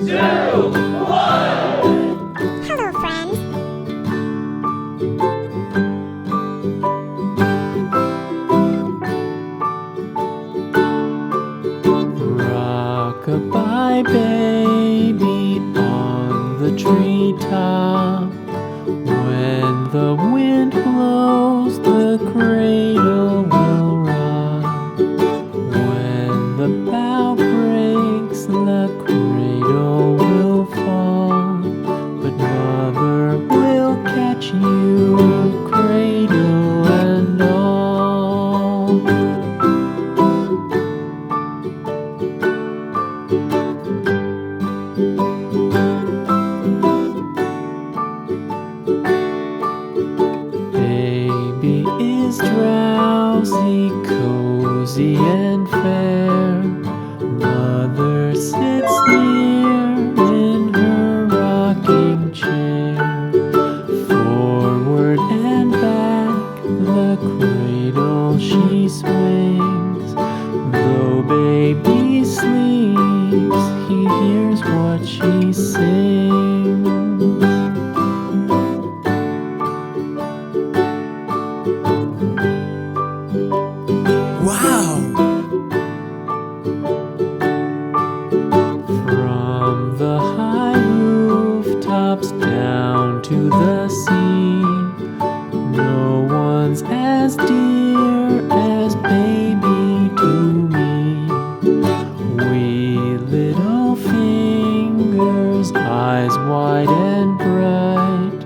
Hello, friends. Rock-a-bye baby on the treetop. When the wind blows, the cradle will rock. When the bough breaks, the cradle will fall. But mother will catch you, cradle and all. Baby is drowsy, cozy and fair. Mother sits near in her rocking chair. Forward and back, the cradle she swings. Though baby sleeps, he hears what she sings. Wow! From the high rooftops down to the sea, no one's as dear as baby to me. Wee little fingers, eyes wide and bright,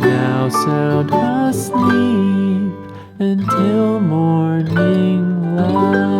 now sound asleep until morning light.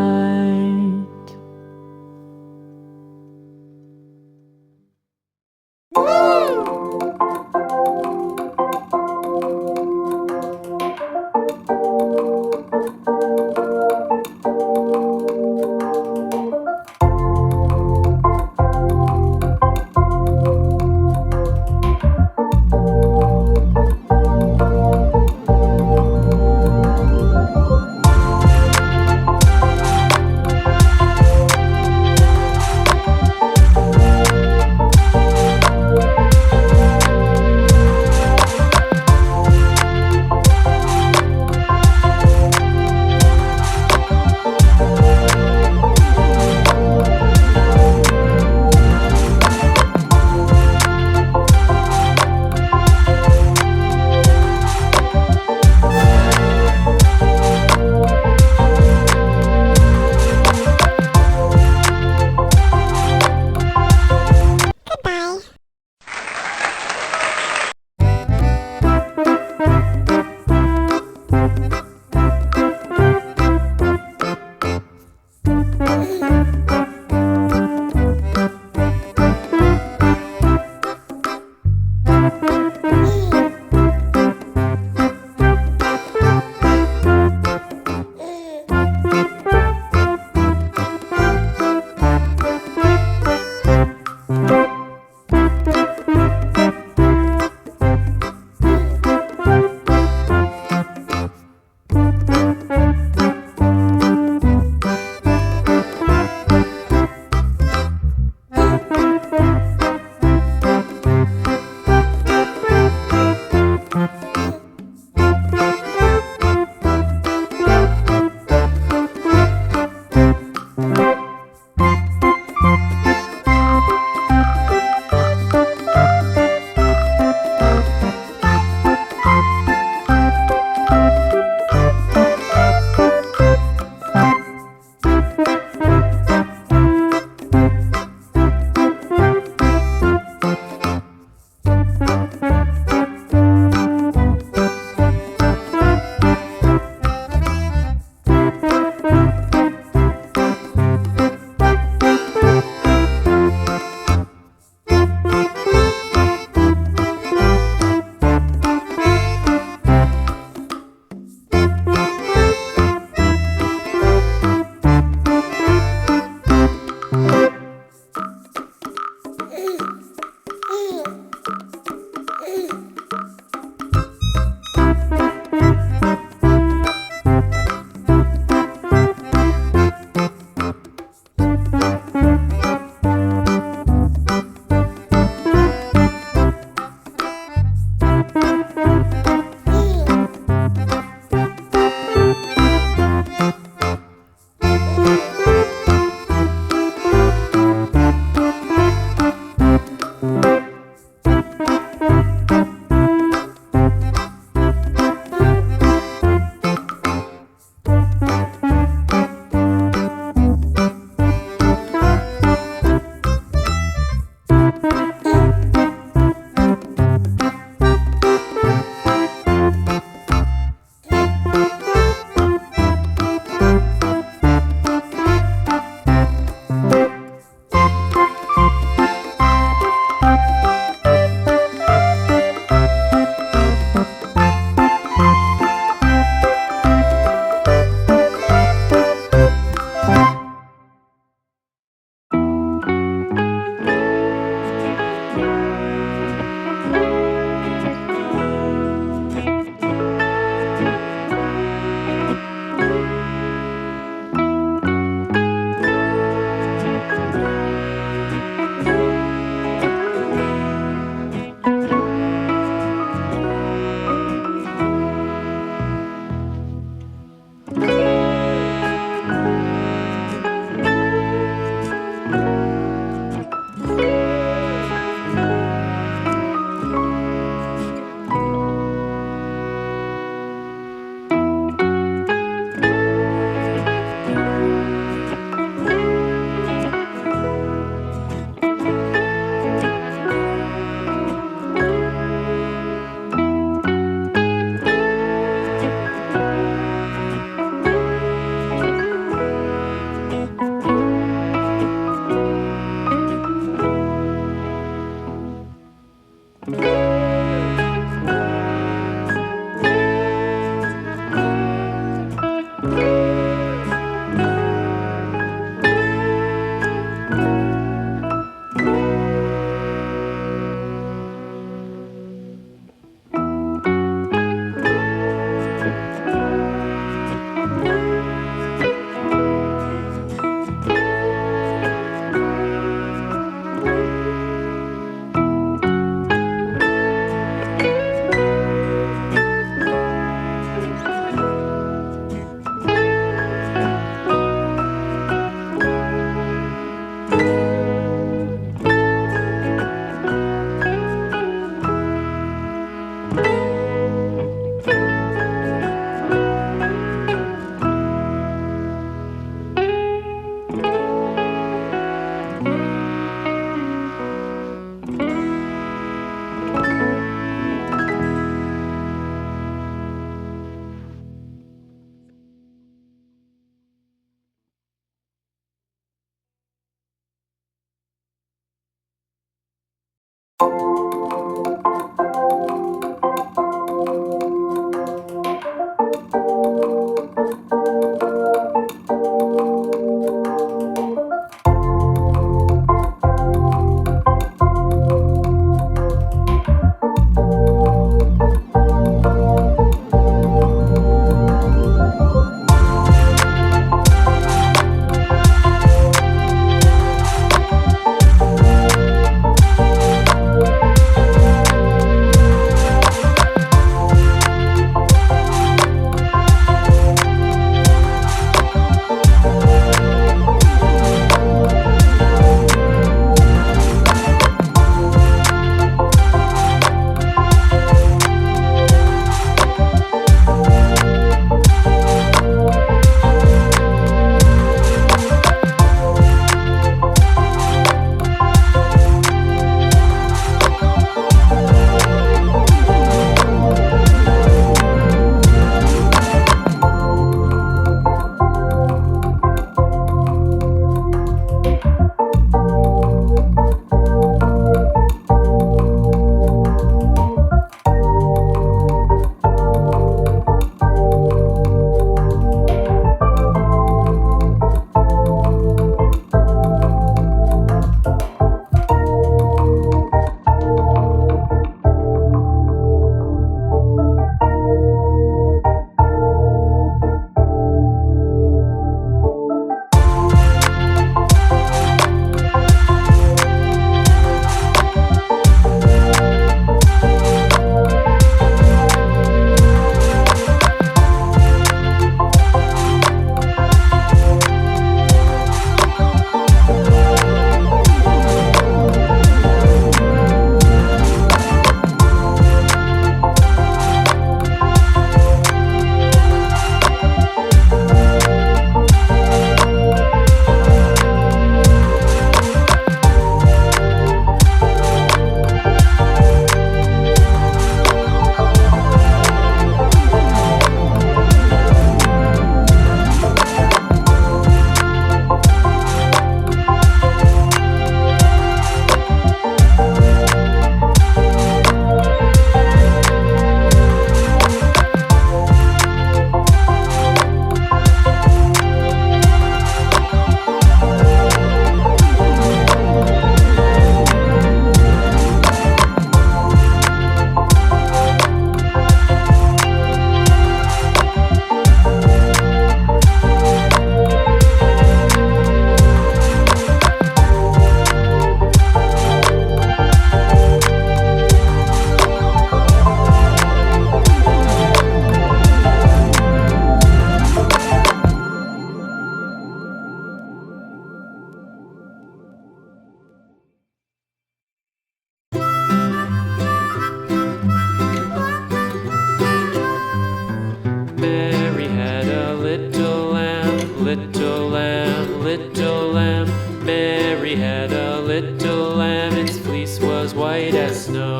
was white as snow.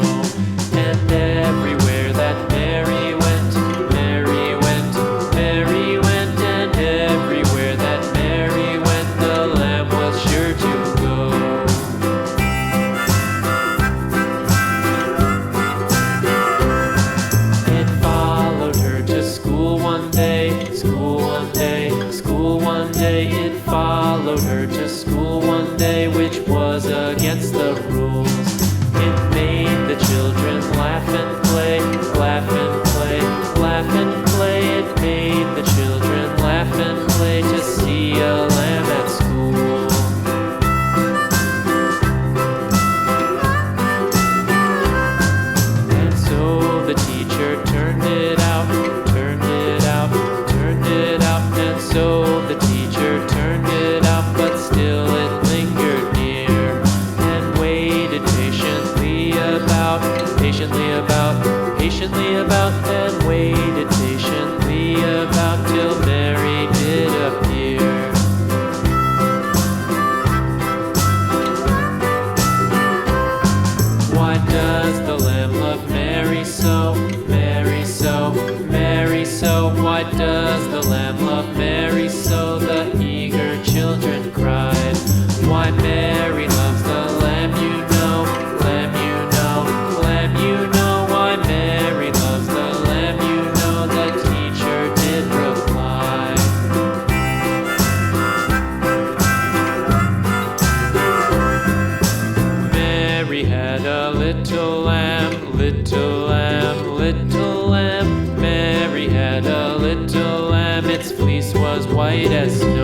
And everywhere that Mary went, Mary went, Mary went, and everywhere that Mary went, the lamb was sure to go. It followed her to school one day, school one day, school one day. It followed her to school one day, which was against the rules. It made the children laugh and play, laugh and play, laugh and play. It made the children laugh and play to see a lamb at school. And so the teacher turned it out, turned it out, turned it out. And so the teacher turned it out, but still it lingered near and waited patiently about, patiently about, patiently about, and waited patiently about till Mary did appear. Why does the lamb love Mary so, Mary so, Mary so? Why does the lamb love Mary so? The eager children cried. Why Mary loves the lamb, you know, lamb, you know, lamb, you know. Why Mary loves the lamb, you know, the teacher did reply. Mary had a little lamb, little lamb, little lamb. Mary had a little lamb, its fleece was white as snow.